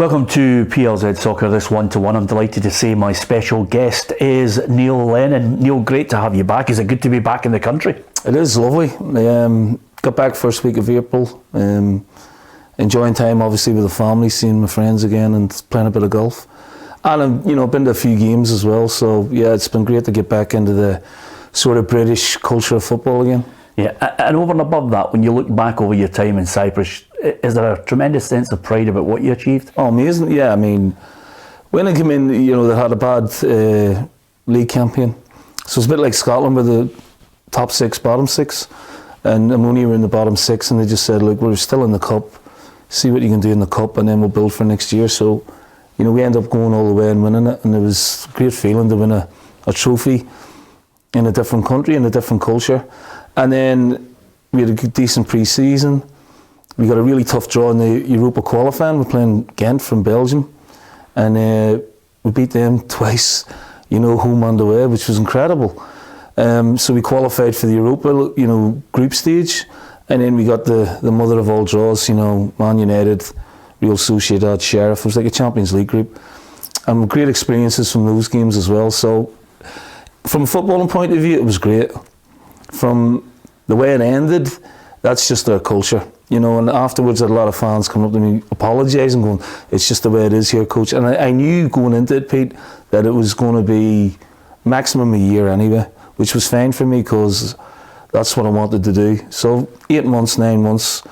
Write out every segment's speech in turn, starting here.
Welcome to PLZ Soccer, this one-to-one. I'm delighted to say my special guest is Neil Lennon. Neil, great to have you back. Is it good to be back in the country? It is lovely. Got back first week of April. Enjoying time obviously with the family, seeing my friends again and playing a bit of golf. And I've been to a few games as well, so yeah, it's been great to get back into the sort of British culture of football again. Yeah, and over and above that, when you look back over your time in Cyprus, is there a tremendous sense of pride about what you achieved? Oh, amazing. Yeah, I mean, when I came in, they had a bad league campaign. So it's a bit like Scotland with the top six, bottom six. And Omonia were in the bottom six, and they just said, look, we're still in the cup. See what you can do in the cup, and then we'll build for next year. So, we ended up going all the way and winning it. And it was a great feeling to win a trophy in a different country, in a different culture. And then we had a decent pre-season. We got a really tough draw in the Europa qualifying. We're playing Ghent from Belgium, and we beat them twice, home and away, which was incredible. So we qualified for the Europa, group stage, and then we got the mother of all draws, Man United, Real Sociedad, Sheriff. It was like a Champions League group. And great experiences from those games as well. So from a footballing point of view, it was great. From the way it ended, that's just their culture. And afterwards, I had a lot of fans coming up to me apologising, going, it's just the way it is here, coach. And I knew going into it, Pete, that it was going to be maximum a year anyway, which was fine for me because that's what I wanted to do. So 8 months, 9 months,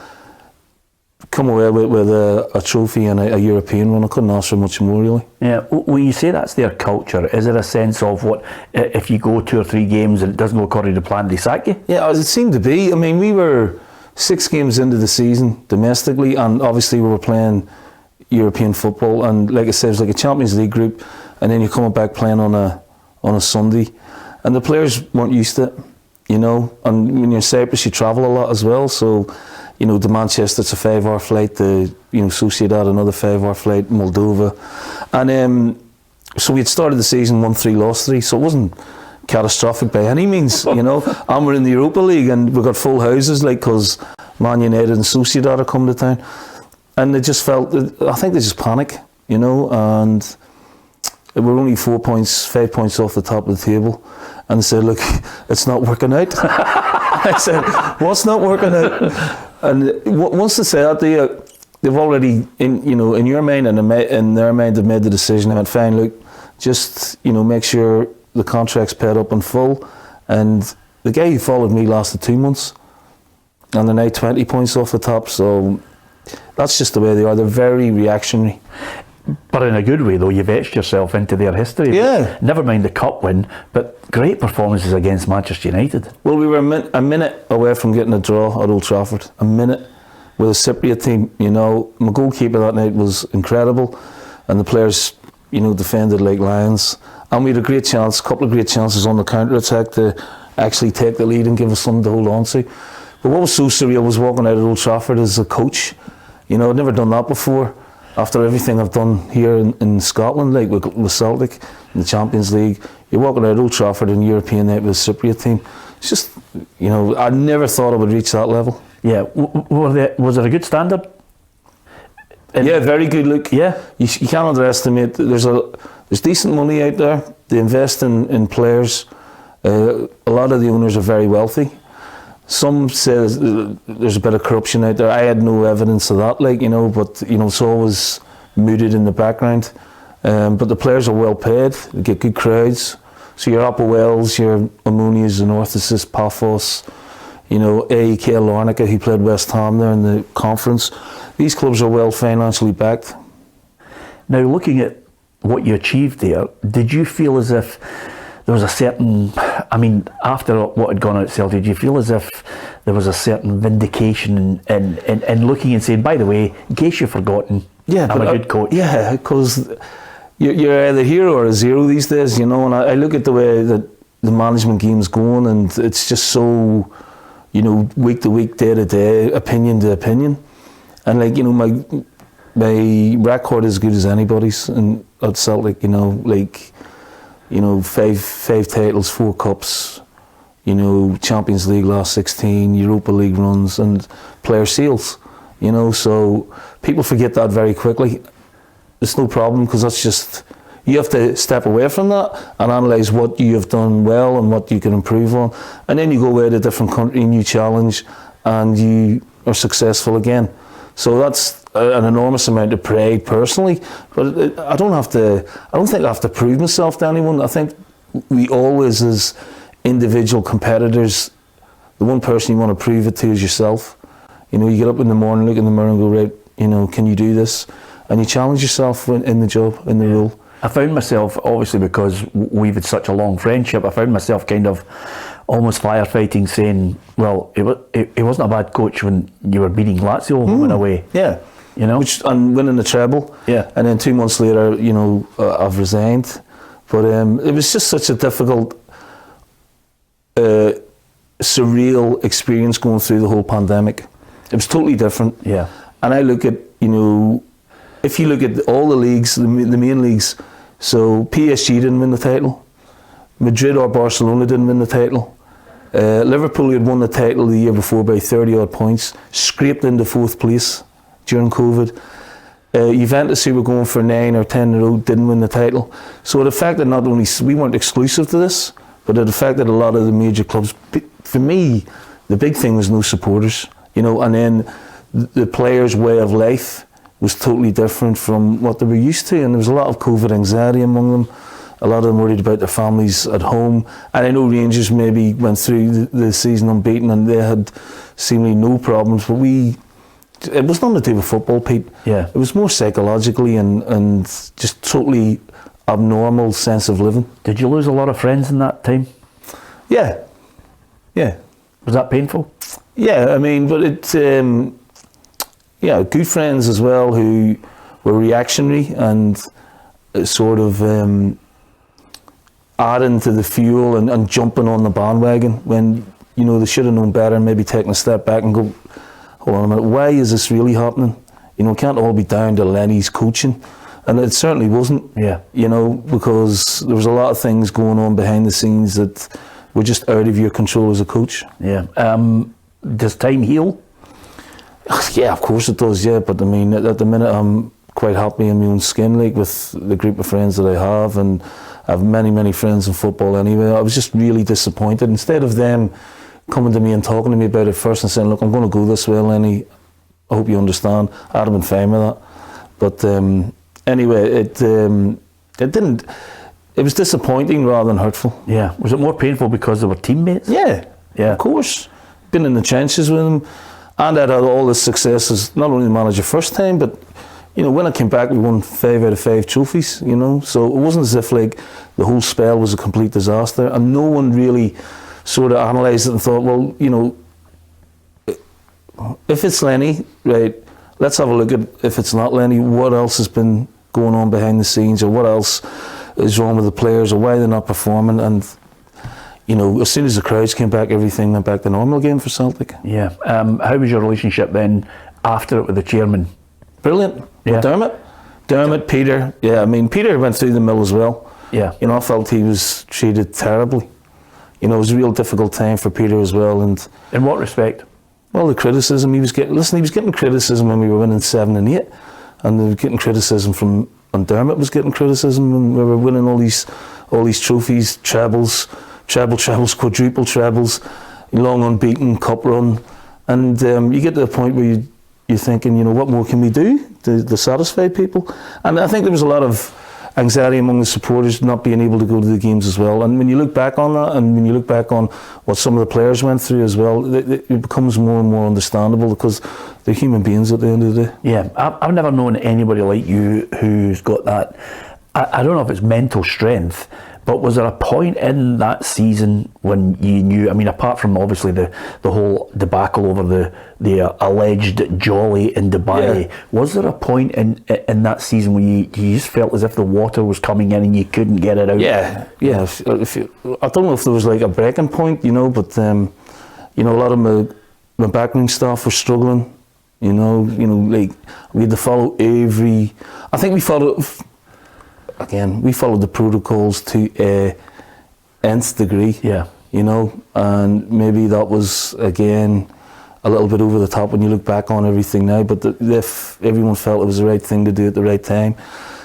come away with a trophy and a European one. I couldn't ask for much more, really. Yeah, when you say that's their culture, is it a sense of what, if you go 2 or 3 games and it doesn't go according to plan, they sack you? Yeah, it seemed to be. I mean, we were 6 games into the season domestically, and obviously we were playing European football, and like I said, it was like a Champions League group, and then you're coming back playing on a Sunday, and the players weren't used to it, and when you're in Cyprus you travel a lot as well, so to Manchester it's a 5-hour flight, to Sociedad another 5-hour flight, Moldova, and so we had started the season 1-3, lost 3, so it wasn't catastrophic by any means, and we're in the Europa League and we've got full houses, because Man United and Sociedad are coming to town, and they just felt, I think they just panic, and we're only 4 points, 5 points off the top of the table, and they said, look, it's not working out. I said, what's not working out? And once they say that, they've already, in your mind and in their mind, they've made the decision. I went, fine, look, just, make sure the contract's paid up in full. And the guy who followed me lasted 2 months, and they're now 20 points off the top. So that's just the way they are. They're very reactionary. But in a good way, though, you've etched yourself into their history. Yeah. Never mind the cup win, but great performances against Manchester United. Well, we were a minute away from getting a draw at Old Trafford. A minute with a Cypriot team. My goalkeeper that night was incredible, and the players, defended like lions. And we had a couple of great chances on the counter-attack to actually take the lead and give us something to hold on to. But what was so surreal was walking out at Old Trafford as a coach. I'd never done that before. After everything I've done here in Scotland, like with Celtic in the Champions League, you're walking out at Old Trafford in European night with a Cypriot team. It's just, I never thought I would reach that level. Yeah, was it a good standard? Yeah, very good. Look, yeah, you can't underestimate. There's decent money out there. They invest in players. A lot of the owners are very wealthy. Some say there's a bit of corruption out there. I had no evidence of that, but it's always mooted in the background. But the players are well paid. They get good crowds. So your Upper Wales, your Omonias, and Orthosis, Paphos, AEK Larnaca, who played West Ham there in the conference. These clubs are well financially backed. Now, looking at what you achieved there, did you feel as if there was a certain, after what had gone out at Celtic, did you feel as if there was a certain vindication in looking and saying, by the way, in case you've forgotten, I'm a good coach? Yeah, because you're either a hero or a zero these days, and I look at the way that the management game's going, and it's just so, week to week, day to day, opinion to opinion. And my record is as good as anybody's at Celtic, five titles, 4 cups, Champions League last 16, Europa League runs, and player sales, so people forget that very quickly. it's no problem, because that's just, you have to step away from that and analyse what you have done well and what you can improve on, and then you go away to a different country and you challenge and you are successful again. So that's an enormous amount of pride personally, but I don't think I have to prove myself to anyone. I think we always, as individual competitors, the one person you want to prove it to is yourself. You know, you get up in the morning, look in the mirror and go, right, you know, can you do this? And you challenge yourself in the job, in the role. I found myself, obviously because we've had such a long friendship, I found myself kind of almost firefighting, saying, well, it wasn't a bad coach when you were beating Lazio home and away. Yeah. You know? And winning the treble. Yeah. And then 2 months later, you know, I've resigned. But it was just such a difficult, surreal experience going through the whole pandemic. It was totally different. Yeah. And I look at, you know, if you look at all the leagues, the main leagues, so PSG didn't win the title, Madrid or Barcelona didn't win the title, Liverpool had won the title the year before by 30 odd points, scraped into 4th place during COVID. Juventus, who were going for 9 or 10 in a row, didn't win the title. So it affected not only, we weren't exclusive to this, but it affected a lot of the major clubs. For me, the big thing was no supporters, you know, and then the players' way of life was totally different from what they were used to, and there was a lot of COVID anxiety among them. A lot of them worried about their families at home, and I know Rangers maybe went through the season unbeaten and they had seemingly no problems, but it was nothing to do with football, Pete. Yeah. It was more psychologically and just totally abnormal sense of living. Did you lose a lot of friends in that time? Yeah. Was that painful? Yeah, I mean, but good friends as well who were reactionary and sort of adding to the fuel and jumping on the bandwagon when, you know, they should have known better and maybe taking a step back and go, hold on a minute, why is this really happening? You know, it can't all be down to Lenny's coaching. And it certainly wasn't, you know, because there was a lot of things going on behind the scenes that were just out of your control as a coach. Yeah. Does time heal? Yeah, of course it does, yeah. But I mean, at the minute I'm quite happy in my own skin, like with the group of friends that I have, and I have many, many friends in football anyway. I was just really disappointed. Instead of them coming to me and talking to me about it first and saying, look, I'm going to go this way, Lenny, I hope you understand, I'd have been fine with that. But anyway, it didn't, it was disappointing rather than hurtful. Yeah. Was it more painful because they were teammates? Yeah, of course. Been in the trenches with them, and I'd had all the successes, not only the manager first time, but, you know, when I came back, we won 5 out of 5 trophies, you know, so it wasn't as if like the whole spell was a complete disaster, and no one really sort of analysed it and thought, well, you know, if it's Lenny, right, let's have a look at, if it's not Lenny, what else has been going on behind the scenes, or what else is wrong with the players, or why they're not performing. And, you know, as soon as the crowds came back, everything went back to normal again for Celtic. Yeah. How was your relationship then after it with the chairman? Brilliant. Yeah. With Dermot, Peter. Yeah, I mean, Peter went through the mill as well. Yeah. You know, I felt he was treated terribly. You know, it was a real difficult time for Peter as well. And in what respect? well, the criticism he was getting. Listen, he was getting criticism when we were winning 7 and 8, and they were getting criticism from. And Dermot was getting criticism when we were winning all these trophies, trebles, quadruple trebles, long unbeaten cup run, and you get to the point where you're thinking, you know, what more can we do to satisfy people? And I think there was a lot of anxiety among the supporters not being able to go to the games as well. And when you look back on that, and when you look back on what some of the players went through as well, it becomes more and more understandable because they're human beings at the end of the day. Yeah, I've never known anybody like you who's got that, I don't know if it's mental strength, but was there a point in that season when you knew, I mean, apart from obviously the whole debacle over the alleged jolly in Dubai, was there a point in that season when you just felt as if the water was coming in and you couldn't get it out? Yeah. I don't know if there was like a breaking point, you know, but you know, a lot of my backroom staff were struggling, you know, like we had to follow I think we followed the protocols to a nth degree. Yeah. You know, and maybe that was again a little bit over the top when you look back on everything now, but everyone felt it was the right thing to do at the right time.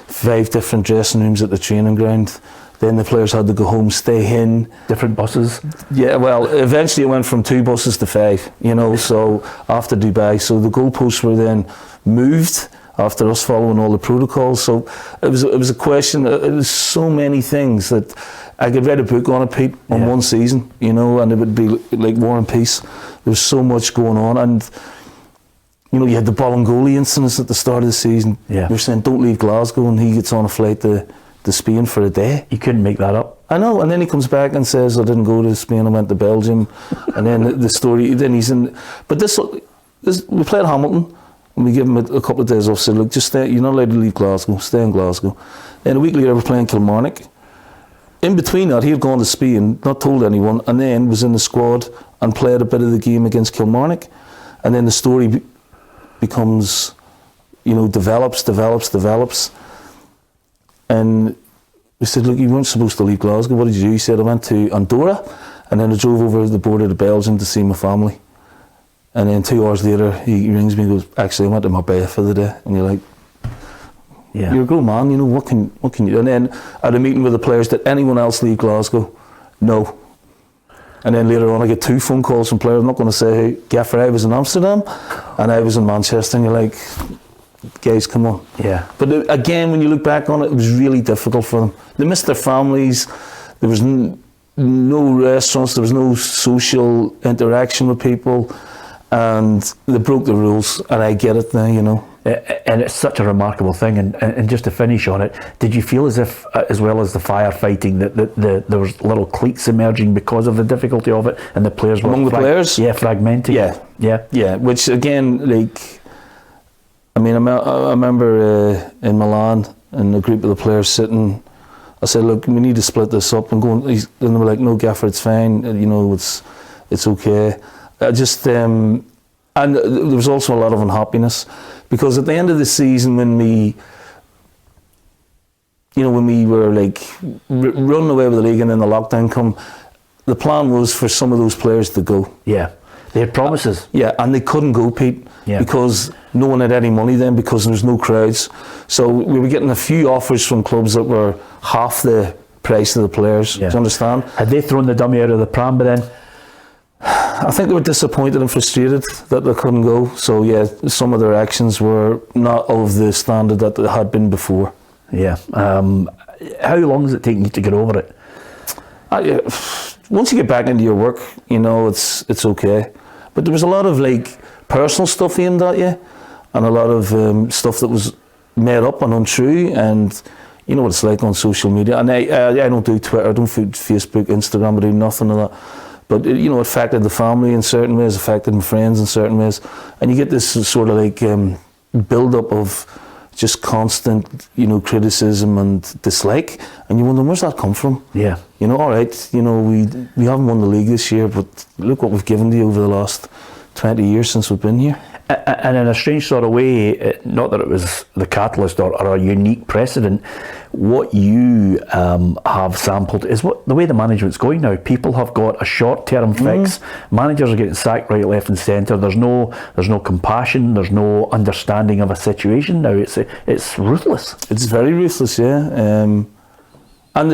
5 different dressing rooms at the training ground. Then the players had to go home, stay in. Different buses? Yeah, well, eventually it went from 2 buses to 5, you know, so after Dubai. So the goalposts were then moved after us following all the protocols. So it was a question, it was so many things that I could write a book on it, Pete, on one season, you know, and it would be like War and Peace. There was so much going on, and you know, you had the Bolingoli incidents at the start of the season. Yeah. You're saying don't leave Glasgow, and he gets on a flight to Spain for a day. You couldn't make that up. I know, and then he comes back and says, I didn't go to Spain, I went to Belgium. And then the story, then he's in, but this we played Hamilton, and we give him a couple of days off, said, look, just stay, you're not allowed to leave Glasgow, stay in Glasgow. Then a week later we're playing Kilmarnock. In between that, he had gone to Spain, not told anyone, and then was in the squad and played a bit of the game against Kilmarnock. And then the story becomes, you know, develops. And we said, look, you weren't supposed to leave Glasgow. What did you do? He said, I went to Andorra, and then I drove over the border to Belgium to see my family. And then 2 hours later, he rings me and goes, actually, I went to Marbella for the day. And you're like, yeah, you're a grown man, you know, what can you do? And then at a meeting with the players, did anyone else leave Glasgow? No. And then later on, I get 2 phone calls from players. I'm not going to say, hey, Gaffer, I was in Amsterdam and I was in Manchester. And you're like, guys, come on. Yeah. But again, when you look back on it, it was really difficult for them. They missed their families. There was no restaurants. There was no social interaction with people. And they broke the rules. And I get it now, you know. And it's such a remarkable thing, and just to finish on it, did you feel as if, as well as the firefighting, that there was little cliques emerging because of the difficulty of it, and the players were among the players? Yeah, fragmenting. Yeah. Which again, like, I mean, I remember in Milan, and a group of the players sitting. I said, look, we need to split this up, and go. And they were like, no, Gaffer, it's fine. You know, it's okay. And there was also a lot of unhappiness, because at the end of the season, when we were like running away with the league and then the lockdown come, the plan was for some of those players to go. Yeah, they had promises. Yeah, and they couldn't go, Pete, because no one had any money then, because there was no crowds. So we were getting a few offers from clubs that were half the price of the players. Yeah. Do you understand? Had they thrown the dummy out of the pram by then? I think they were disappointed and frustrated that they couldn't go. So yeah, some of their actions were not of the standard that they had been before. Yeah. How long does it take you to get over it? Once you get back into your work, you know, it's okay. But there was a lot of like personal stuff aimed at you, and a lot of stuff that was made up and untrue. And you know what it's like on social media. And I don't do Twitter, I don't do Facebook, Instagram, I do nothing of that. But you know, it affected the family in certain ways, affected my friends in certain ways, and you get this sort of like build-up of just constant, you know, criticism and dislike, and you wonder, where's that come from? Yeah. You know, all right, you know, we haven't won the league this year, but look what we've given to you over the last 20 years since we've been here. And in a strange sort of way, not that it was the catalyst or a unique precedent, what you have sampled is what the way the management's going now. People have got a short-term fix. Managers are getting sacked right, left and centre. There's no compassion. There's no understanding of a situation now. It's ruthless. It's very ruthless, yeah. And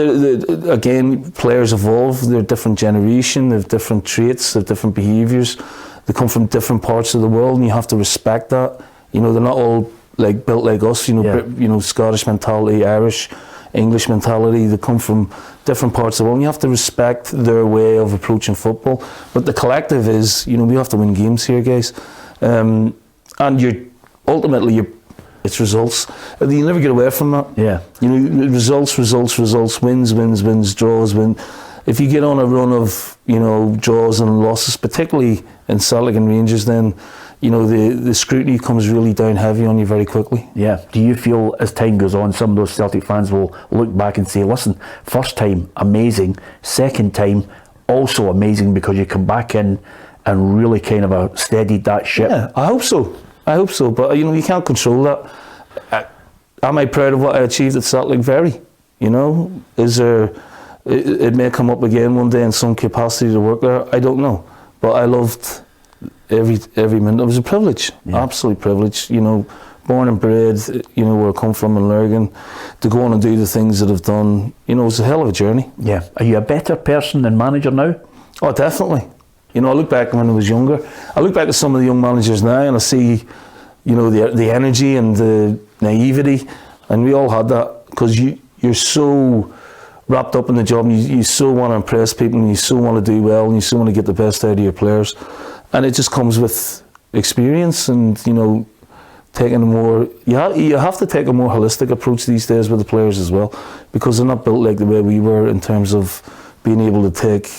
again, players evolve. They're a different generation. They have different traits. They have different behaviours. They come from different parts of the world, and you have to respect that. You know, they're not all like built like us. You know, you know, Scottish mentality, Irish, English mentality. They come from different parts of the world, and you have to respect their way of approaching football. But the collective is, you know, we have to win games here, guys. And ultimately it's results. You never get away from that. Yeah. You know, results, wins, draws, win. If you get on a run of, you know, draws and losses, particularly in Celtic and Rangers, then, you know, the scrutiny comes really down heavy on you very quickly. Yeah. Do you feel as time goes on, some of those Celtic fans will look back and say, listen, first time, amazing. Second time, also amazing, because you come back in and really kind of steadied that ship. Yeah, I hope so. But, you know, you can't control that. Am I proud of what I achieved at Celtic? Very. You know, it may come up again one day in some capacity to work there. I don't know. But I loved every minute. It was a privilege, absolute privilege. You know, born and bred, you know, where I come from in Lurgan, to go on and do the things that I've done. You know, it's a hell of a journey. Yeah. Are you a better person than manager now? Oh, definitely. You know, I look back when I was younger. I look back at some of the young managers now, and I see, you know, the energy and the naivety, and we all had that, because you're so wrapped up in the job, and you so want to impress people, and you so want to do well, and you so want to get the best out of your players, and it just comes with experience, and you know, taking a more, you have to take a more holistic approach these days with the players as well, because they're not built like the way we were in terms of being able to take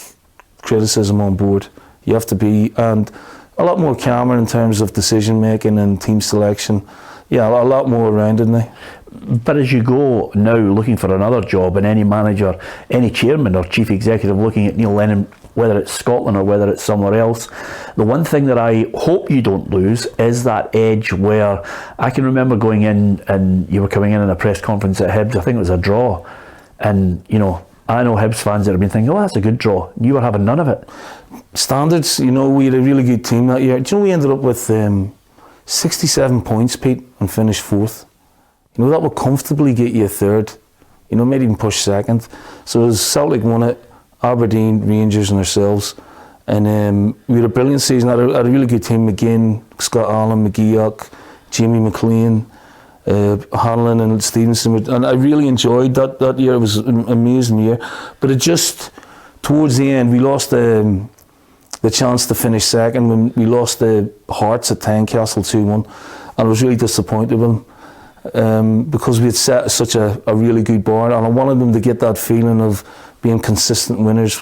criticism on board. You have to be, and a lot more calmer in terms of decision making and team selection. Yeah, a lot more around it now. But as you go now looking for another job, and any manager, any chairman or chief executive looking at Neil Lennon, whether it's Scotland or whether it's somewhere else, the one thing that I hope you don't lose is that edge where I can remember going in, and you were coming in a press conference at Hibs, I think it was a draw, and you know, I know Hibs fans that have been thinking, oh, that's a good draw. You were having none of it. Standards, you know, we had a really good team that year. Do you know we ended up with 67 points, Pete, and finished 4th? You know, that would comfortably get you a 3rd. You know, maybe even push 2nd. So as Celtic won it, Aberdeen, Rangers and ourselves. And we had a brilliant season. I had a really good team. McGinn, Scott Allen, McGeoch, Jamie McLean, Hanlon and Stevenson, and I really enjoyed that year. It was an amazing year, but it just, towards the end, we lost the chance to finish 2nd when we lost the Hearts at Tynecastle 2-1, and I was really disappointed with them because we had set such a really good bar, and I wanted them to get that feeling of being consistent winners,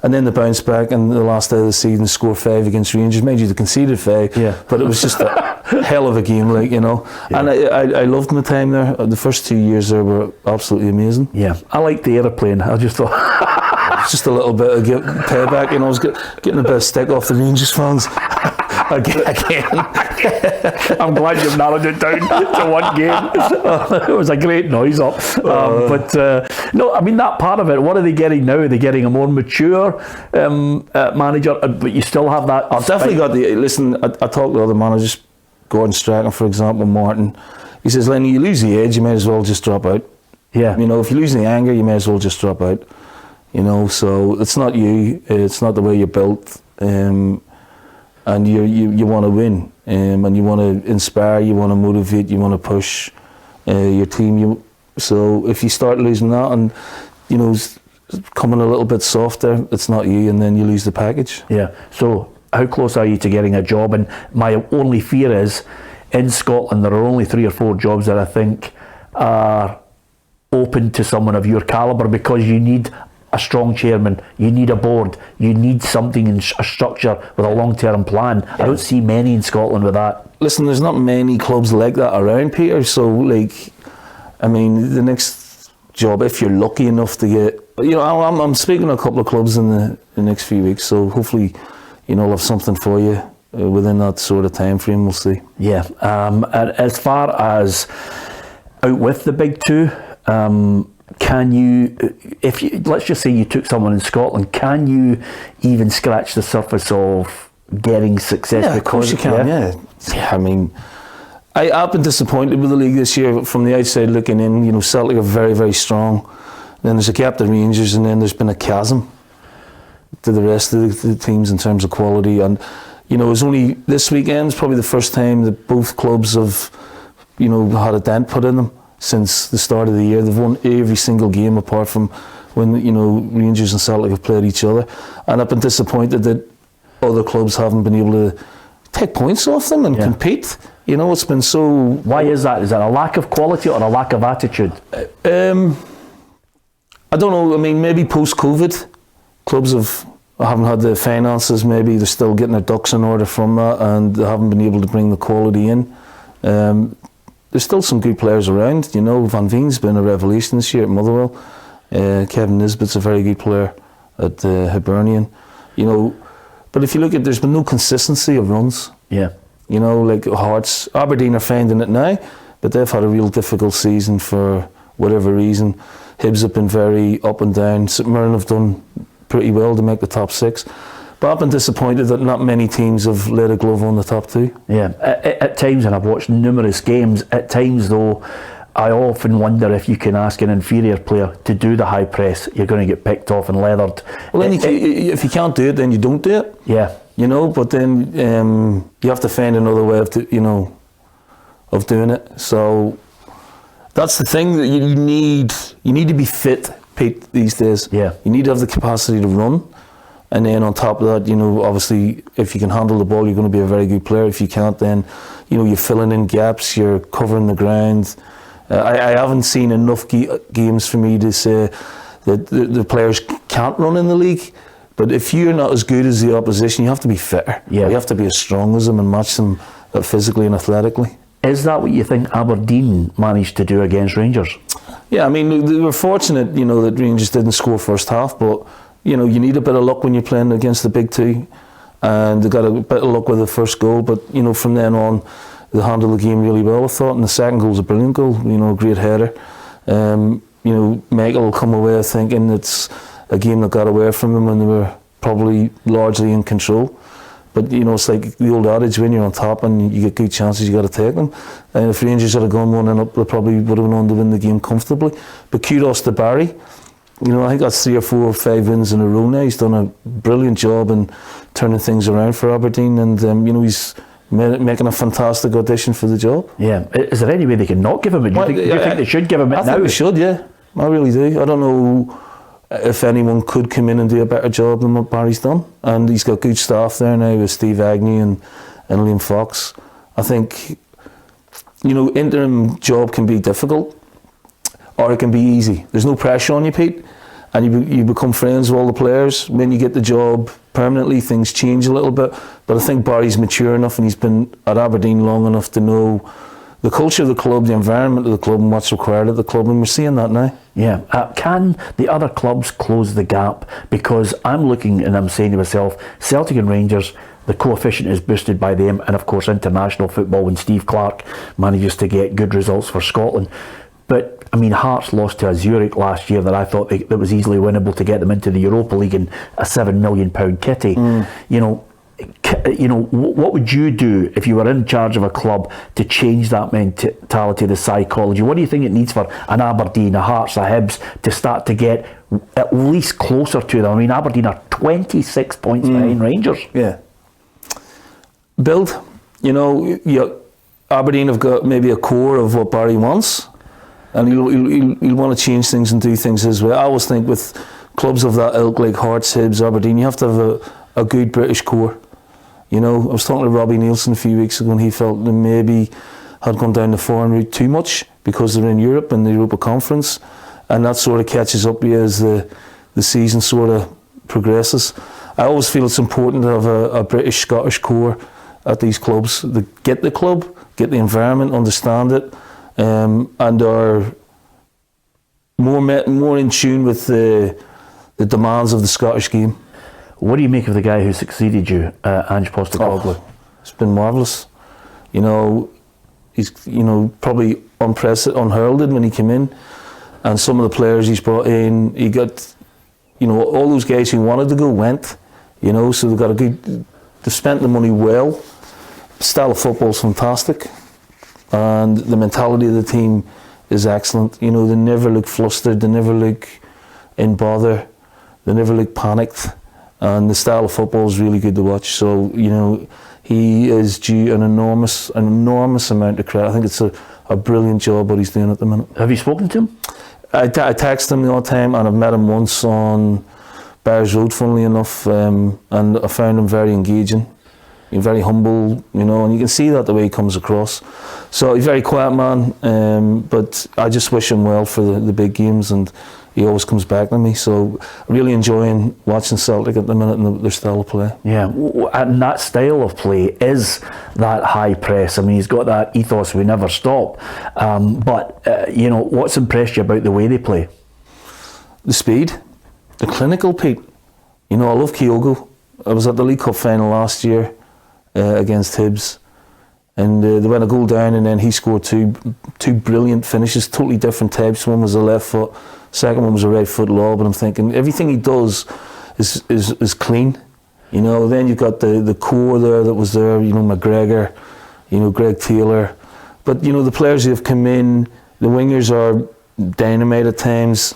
and then they bounced back in the last day of the season, score 5 against Rangers. Mind you, they conceded 5, but it was just a hell of a game, like, you know. Yeah. And I loved my time there. The first 2 years there were absolutely amazing. Yeah, I liked the aeroplane. I just thought just a little bit of payback, you know. I was getting a bit of stick off the Rangers fans. Again. I'm glad you've narrowed it down to one game. It was a great noise up. But no, I mean, that part of it, what are they getting now? Are they getting a more mature manager? But you still have that. I've definitely got the, listen, I talk to other managers, Gordon Strachan, for example, Martin. He says, Lenny, you lose the edge, you may as well just drop out. Yeah. You know, if you lose the anger, you may as well just drop out. You know, so it's not you, it's not the way you're built. And you want to win, and you want to inspire, you want to motivate, you want to push your team. So if you start losing that, and you know, coming a little bit softer, it's not you, and then you lose the package. Yeah. So how close are you to getting a job? And my only fear is, in Scotland, there are only 3 or 4 jobs that I think are open to someone of your calibre, because you need a strong chairman, you need a board, you need something in a structure with a long-term plan. Yeah. I don't see many in Scotland with that. Listen, there's not many clubs like that around, Peter, so like, I mean, the next job, if you're lucky enough to get, you know, I'm speaking to a couple of clubs in the next few weeks, so hopefully, you know, I'll have something for you within that sort of time frame, we'll see. Yeah, as far as out with the big 2, can you, if you, let's just say you took someone in Scotland, can you even scratch the surface of getting success? Yeah, of course you can, yeah. I mean, I've been disappointed with the league this year from the outside looking in. You know, Celtic are very, very strong. Then there's a gap to Rangers, and then there's been a chasm to the rest of the teams in terms of quality. And, you know, it was only this weekend, probably the first time that both clubs have, you know, had a dent put in them since the start of the year. They've won every single game apart from when, you know, Rangers and Celtic have played each other, and I've been disappointed that other clubs haven't been able to take points off them and compete. You know, it's been so... Why is that? Is that a lack of quality or a lack of attitude? I don't know. I mean, maybe post-COVID, clubs haven't had the finances. Maybe they're still getting their ducks in order from that, and they haven't been able to bring the quality in. There's still some good players around. You know, Van Veen's been a revelation this year at Motherwell. Kevin Nisbet's a very good player at Hibernian. You know, but if you look at, there's been no consistency of runs. Yeah. You know, like Hearts, Aberdeen are finding it now, but they've had a real difficult season for whatever reason. Hibs have been very up and down. St Mirren have done pretty well to make the top 6. But I've been disappointed that not many teams have laid a glove on the top two. Yeah, at times, and I've watched numerous games, at times though, I often wonder if you can ask an inferior player to do the high press, you're going to get picked off and leathered. Well, then if you can't do it, then you don't do it. Yeah. You know, but then you have to find another way of, of doing it. So that's the thing that you need. You need to be fit, Pete, these days. Yeah. You need to have the capacity to run. And then on top of that, obviously, if you can handle the ball, you're going to be a very good player. If you can't, then, you're filling in gaps, you're covering the ground. I haven't seen enough games for me to say that the players can't run in the league. But if you're not as good as the opposition, you have to be fitter. Yeah. You have to be as strong as them and match them physically and athletically. Is that what you think Aberdeen managed to do against Rangers? Yeah, I mean, they were fortunate, that Rangers didn't score first half, but, you need a bit of luck when you're playing against the big two. And they got a bit of luck with the first goal, but, from then on, they handled the game really well, I thought. And the second goal was a brilliant goal, great header. Michael will come away thinking it's a game that got away from them when they were probably largely in control. But, it's like the old adage, when you're on top and you get good chances, you got to take them. And if Rangers had gone 1-0 up, they probably would have gone on to win the game comfortably. But kudos to Barry. I think that's 3 or 4 or 5 wins in a row now. He's done a brilliant job in turning things around for Aberdeen, and he's making a fantastic audition for the job. Yeah. Is there any way they can not give him it? Do you think they should give him it now? I think they should, yeah. I really do. I don't know if anyone could come in and do a better job than what Barry's done. And he's got good staff there now with Steve Agnew and Liam Fox. I think, interim job can be difficult or it can be easy. There's no pressure on you, Pete, and you become friends with all the players. When you get the job permanently, things change a little bit. But I think Barry's mature enough and he's been at Aberdeen long enough to know the culture of the club, the environment of the club and what's required of the club, and we're seeing that now. Yeah. Can the other clubs close the gap? Because I'm looking and I'm saying to myself, Celtic and Rangers, the coefficient is boosted by them, and of course international football when Steve Clarke manages to get good results for Scotland. But I mean, Hearts lost to a Zurich last year that I thought that was easily winnable to get them into the Europa League in a £7 million kitty. What would you do if you were in charge of a club to change that mentality, the psychology? What do you think it needs for an Aberdeen, a Hearts, a Hibs to start to get at least closer to them? I mean, Aberdeen are 26 points behind Rangers. Yeah. Build. Aberdeen have got maybe a core of what Barry wants, and he'll want to change things and do things his way. I always think with clubs of that ilk like Hearts, Hibs, Aberdeen, you have to have a good British core. I was talking to Robbie Nielsen a few weeks ago, and he felt they maybe had gone down the foreign route too much because they're in Europe and the Europa Conference, and that sort of catches up with you as the season sort of progresses. I always feel it's important to have a British, Scottish core at these clubs. They get the club, get the environment, understand it, and are more in tune with the demands of the Scottish game. What do you make of the guy who succeeded you, Ange Postecoglou? It's been marvellous. He's probably unheralded when he came in, and some of the players he's brought in, he got, all those guys who wanted to go went, so they've got they've spent the money well. The style of football is fantastic, and the mentality of the team is excellent. They never look flustered, they never look in bother, they never look panicked. And the style of football is really good to watch. So, he is due an enormous amount of credit. I think it's a brilliant job what he's doing at the minute. Have you spoken to him? I text him all the time, and I've met him once on Bears Road, funnily enough, and I found him very engaging. He's very humble, and you can see that the way he comes across. So he's a very quiet man, but I just wish him well for the big games, and he always comes back to me. So really enjoying watching Celtic at the minute and their style of play. Yeah, and that style of play is that high press. I mean, he's got that ethos, we never stop. But what's impressed you about the way they play? The speed, the clinical, Pete. I love Kyogo. I was at the League Cup final last year against Hibs, and they went a goal down, and then he scored two brilliant finishes, totally different types. One was a left foot, second one was a right foot lob, and I'm thinking everything he does is clean. You know, then you've got the core there that was there, you know, McGregor, you know, Greg Taylor. But, you know, the players who have come in, the wingers are dynamite at times.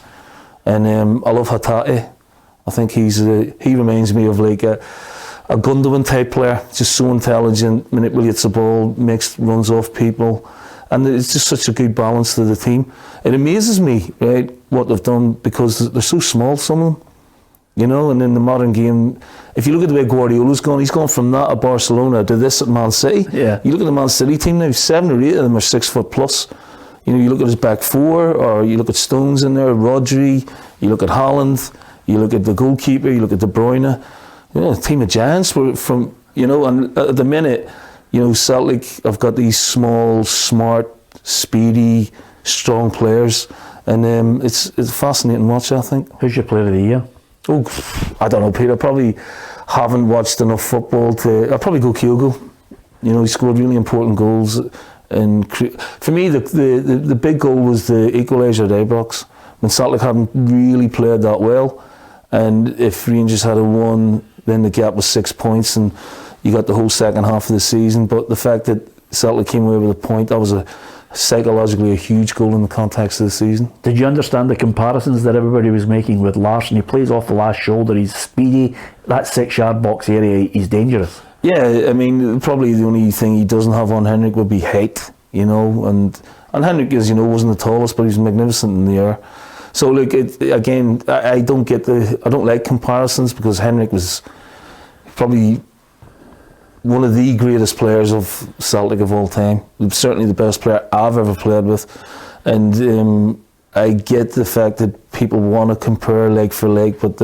And I love Hatate. I think he reminds me of like a Gundogan type player, just so intelligent, manipulates the ball, runs off people. And it's just such a good balance to the team. It amazes me, right, what they've done, because they're so small, some of them. You know, and in the modern game, if you look at the way Guardiola's gone, he's gone from that at Barcelona to this at Man City. Yeah. You look at the Man City team now, 7 or 8 of them are 6 foot plus. You know, you look at his back four, or you look at Stones in there, Rodri, you look at Haaland, you look at the goalkeeper, you look at De Bruyne. You know, a team of giants were from, you know, and at the minute, you know, Celtic have got these small, smart, speedy, strong players, and it's fascinating to watch, I think. Who's your player of the year? Oh, I don't know, Peter. I probably haven't watched enough football to. I'd probably go Kyogo. You know, he scored really important goals, and for me, the big goal was the equaliser at Ibrox when Celtic hadn't really played that well, and if Rangers had won, then the gap was 6 points, and you got the whole second half of the season. But the fact that Celtic came away with a point, that was psychologically a huge goal in the context of the season. Did you understand the comparisons that everybody was making with Larrson? He plays off the last shoulder, he's speedy, that 6-yard box area, he's dangerous. Yeah, I mean, probably the only thing he doesn't have on Henrik would be height, you know, and Henrik, as you know, wasn't the tallest, but he's magnificent in the air. So look, again, I don't like comparisons, because Henrik was probably one of the greatest players of Celtic of all time. Certainly the best player I've ever played with. And I get the fact that people want to compare leg for leg, but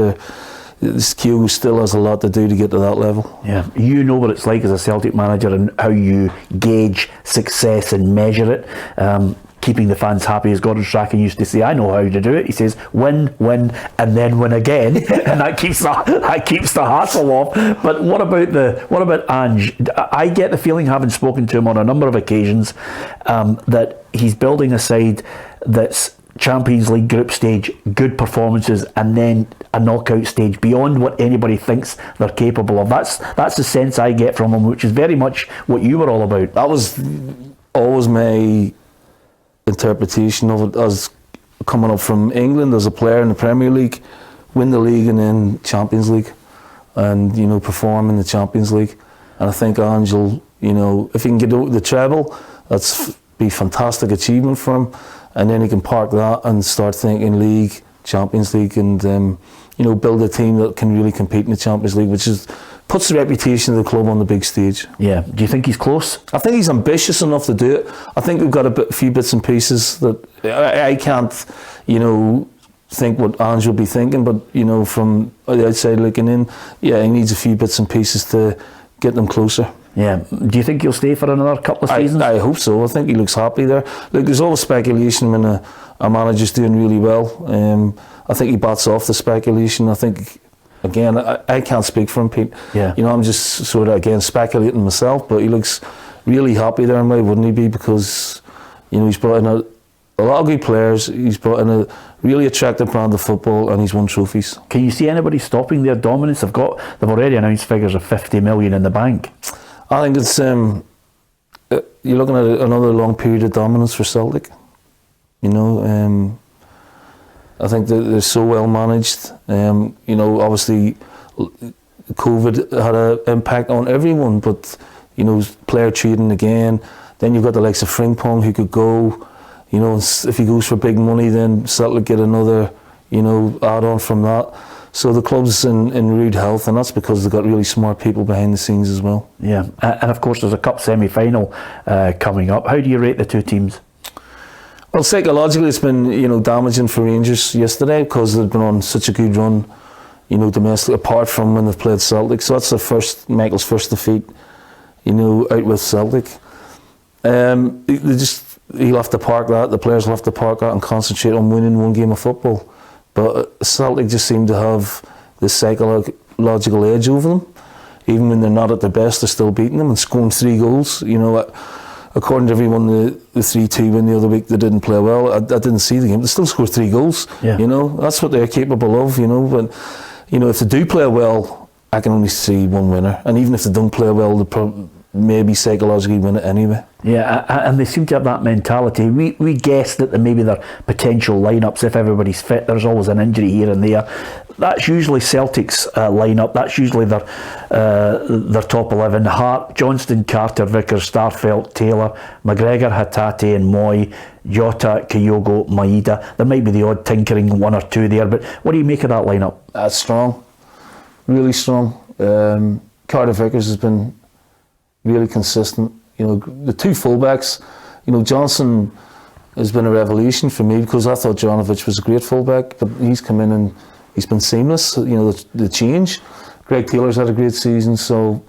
Kyogo still has a lot to do to get to that level. Yeah, you know what it's like as a Celtic manager and how you gauge success and measure it. Keeping the fans happy, as Gordon Strachan used to say, I know how to do it. He says, win, and then win again, and that keeps the hassle off. But what about Ange? I get the feeling, having spoken to him on a number of occasions, that he's building a side that's Champions League group stage, good performances, and then a knockout stage beyond what anybody thinks they're capable of. That's the sense I get from him, which is very much what you were all about. That was always my interpretation of it, as coming up from England as a player in the Premier League, win the league and then Champions League, and, you know, perform in the Champions League. And I think Angel, you know, if he can get the treble, that's be a fantastic achievement for him, and then he can park that and start thinking league, Champions League, and you know, build a team that can really compete in the Champions League, which puts the reputation of the club on the big stage. Yeah. Do you think he's close? I think he's ambitious enough to do it. I think we've got a few bits and pieces that I can't, you know, think what Ange will be thinking, but, you know, from the outside looking in, yeah, he needs a few bits and pieces to get them closer. Yeah. Do you think he'll stay for another couple of seasons? I hope so. I think he looks happy there. Look, there's always speculation when a manager's doing really well. I think he bats off the speculation. I think, again, I can't speak for him, Pete. Yeah. You know, I'm just sort of, again, speculating myself, but he looks really happy there, and why wouldn't he be? Because, you know, he's brought in a lot of good players, he's brought in a really attractive brand of football, and he's won trophies. Can you see anybody stopping their dominance? They've already announced figures of 50 million in the bank. I think it's, you're looking at another long period of dominance for Celtic. You know, I think that they're so well managed. You know, obviously, COVID had an impact on everyone, but, you know, player trading again. Then you've got the likes of Frimpong who could go. You know, if he goes for big money, then Celtic get another, you know, add-on from that. So the club's in rude health, and that's because they've got really smart people behind the scenes as well. Yeah, and of course there's a cup semi-final coming up. How do you rate the two teams? Well, psychologically it's been, you know, damaging for Rangers yesterday, because they've been on such a good run, you know, domestically, apart from when they've played Celtic. So that's Michael's first defeat, you know, out with Celtic. He'll have to park that, the players will have to park that and concentrate on winning one game of football. But Celtic just seem to have this psychological edge over them. Even when they're not at their best, they're still beating them and scoring 3 goals. You know, according to everyone, the 3-2 win the other week, they didn't play well. I didn't see the game. They still scored 3 goals. Yeah. You know, that's what they're capable of, you know. But, you know, if they do play well, I can only see one winner, and even if they don't play well, they'll maybe psychologically win it anyway. Yeah, and they seem to have that mentality. We guessed that maybe their potential lineups, if everybody's fit, there's always an injury here and there. That's usually Celtic's lineup. That's usually their top 11. Hart, Johnston, Carter, Vickers, Starfelt, Taylor, McGregor, Hatate and Moy, Jota, Kyogo, Maeda. There might be the odd tinkering one or two there, but what do you make of that lineup? That's strong, really strong. Carter Vickers has been really consistent. You know, the two fullbacks, you know, Johnson has been a revolution for me because I thought Jovanovic was a great fullback, but he's come in and he's been seamless. You know, the change. Greg Taylor's had a great season, so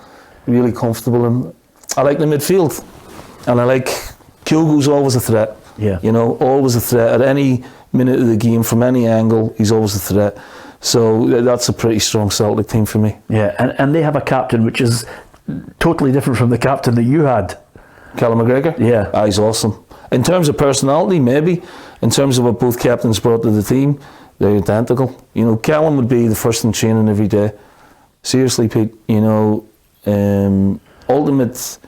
really comfortable. And I like the midfield, and I like Kyogo's always a threat. Yeah, you know, always a threat at any minute of the game from any angle. He's always a threat. So that's a pretty strong Celtic team for me. Yeah, and they have a captain which is totally different from the captain that you had. Callum McGregor? Yeah. He's awesome. In terms of personality, maybe. In terms of what both captains brought to the team, they're identical. You know, Callum would be the first in training every day. Seriously, Pete, you know, ultimate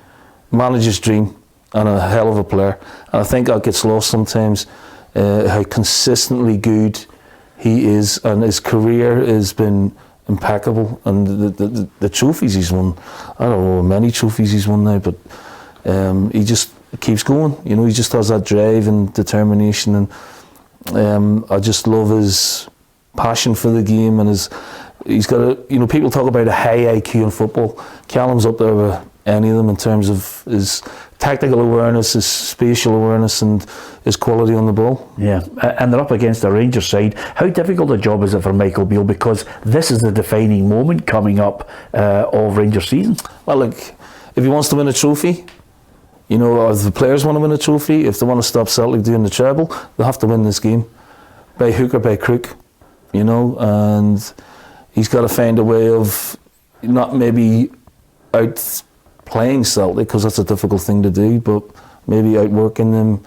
manager's dream and a hell of a player. And I think that gets lost sometimes, how consistently good he is, and his career has been impeccable, and the trophies he's won, I don't know how many trophies he's won now, but he just keeps going. You know, he just has that drive and determination, and I just love his passion for the game, and he's got a, you know, people talk about a high IQ in football. Callum's up there with any of them in terms of his tactical awareness, his spatial awareness, and his quality on the ball. Yeah, and they're up against the Rangers side. How difficult a job is it for Michael Beale, because this is the defining moment coming up of Rangers season? Well, look, if he wants to win a trophy, you know, or if the players want to win a trophy, if they want to stop Celtic doing the treble, they'll have to win this game by hook or by crook, you know, and he's got to find a way of not maybe outplaying Celtic, because that's a difficult thing to do, but maybe outworking them,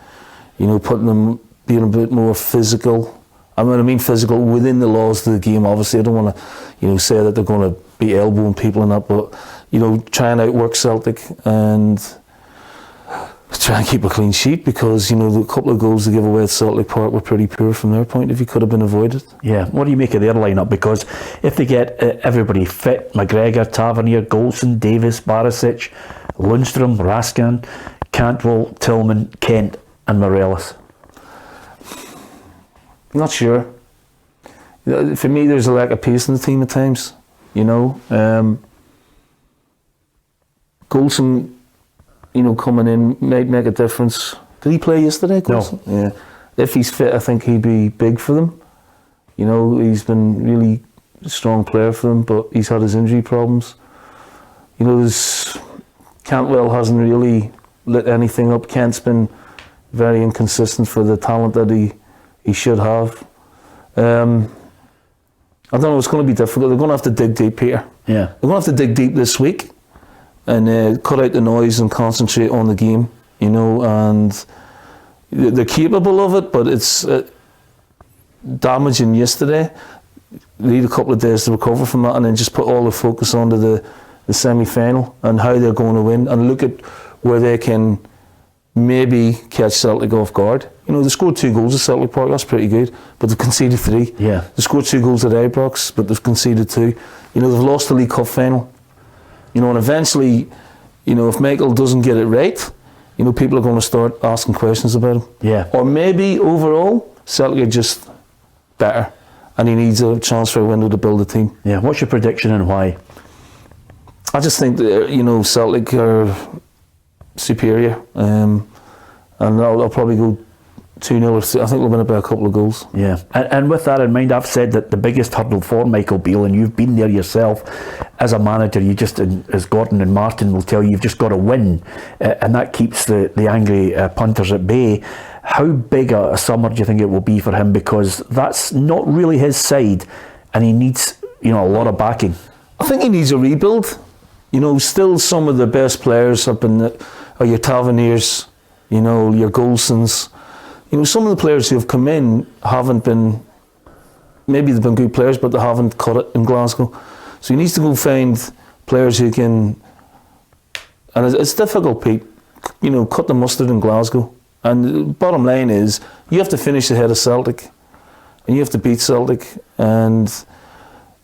you know, putting them, being a bit more physical. I mean physical within the laws of the game, obviously. I don't want to, you know, say that they're going to be elbowing people and that, but, you know, try and outwork Celtic and try and keep a clean sheet, because, you know, the couple of goals they gave away at Celtic Park were pretty poor from their point of view, could have been avoided. Yeah, what do you make of their lineup? Because if they get everybody fit, McGregor, Tavernier, Golson, Davis, Barisic, Lundstrom, Raskin, Cantwell, Tillman, Kent and Morelos. Not sure. For me, there's a lack of pace in the team at times, you know. Golson, you know, coming in might make a difference. Did he play yesterday, Golson? No. Yeah. If he's fit, I think he'd be big for them. You know, he's been really a strong player for them, but he's had his injury problems. You know, Cantwell hasn't really lit anything up. Kent's been very inconsistent for the talent that he should have. I don't know, it's going to be difficult. They're going to have to dig deep here. Yeah. They're going to have to dig deep this week and cut out the noise and concentrate on the game, you know, and they're capable of it, but it's damaging yesterday. They need a couple of days to recover from that, and then just put all the focus onto the semi-final and how they're going to win, and look at where they can maybe catch Celtic off guard. You know, they scored 2 goals at Celtic Park, that's pretty good, but they've conceded 3. Yeah. They scored 2 goals at Ibrox, but they've conceded 2. You know, they've lost the League Cup final. You know, and eventually, you know, if Michael doesn't get it right, you know, people are going to start asking questions about him. Yeah. Or maybe overall, Celtic are just better, and he needs a transfer window to build a team. Yeah. What's your prediction and why? I just think that, you know, Celtic are superior, and I'll probably go 2-0 or 3. I think we'll win it by a couple of goals. Yeah, and with that in mind, I've said that the biggest hurdle for Michael Beale, and you've been there yourself as a manager, you just, as Gordon and Martin will tell you, you've just got to win, and that keeps the angry punters at bay. How big a summer do you think it will be for him? Because that's not really his side, and he needs, you know, a lot of backing. I think he needs a rebuild. You know, still some of the best players up in are your Taverniers, you know, your Golsons. You know, some of the players who have come in haven't been, maybe they've been good players, but they haven't cut it in Glasgow. So he needs to go find players who can, and it's difficult, Pete, cut the mustard in Glasgow. And the bottom line is, you have to finish ahead of Celtic, and you have to beat Celtic, and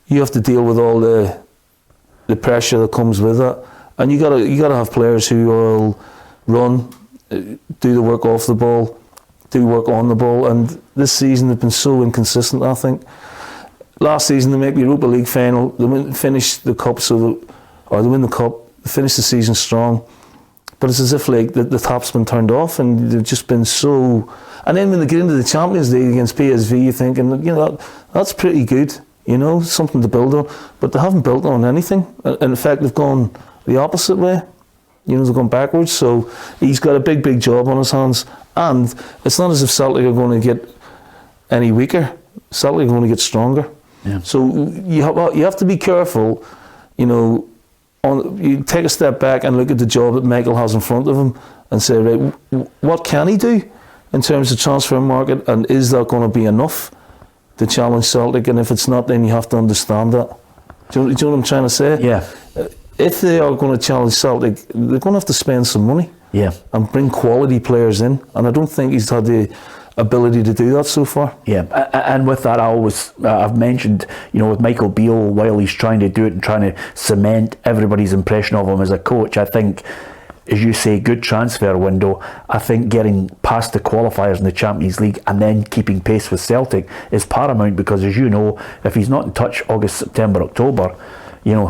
you have to deal with all the pressure that comes with that. And you gotta have players who will run, do the work off the ball, do work on the ball. And this season they've been so inconsistent, I think. Last season they make the Europa League final, they finish the cup, or they win the cup, they finish the season strong. But it's as if like the tap's been turned off, and they've just been so. And then when they get into the Champions League against PSV, you're thinking, that's pretty good, something to build on. But they haven't built on anything. In fact, they've gone the opposite way. They've gone backwards. So he's got a big job on his hands. And it's not as if Celtic are going to get any weaker. Celtic are going to get stronger. Yeah. So you have to be careful, you take a step back and look at the job that Michael has in front of him and say, right, what can he do in terms of transfer market, and is that going to be enough to challenge Celtic? And if it's not, then you have to understand that. Do you know what I'm trying to say? Yeah. If they are going to challenge Celtic, they're going to have to spend some money. Yeah. And bring quality players in, and I don't think he's had the ability to do that so far. Yeah, and with that, I've mentioned, with Michael Beale, while he's trying to do it and trying to cement everybody's impression of him as a coach, I think, as you say, good transfer window. I think getting past the qualifiers in the Champions League and then keeping pace with Celtic is paramount, because, as you know, if he's not in touch August, September, October,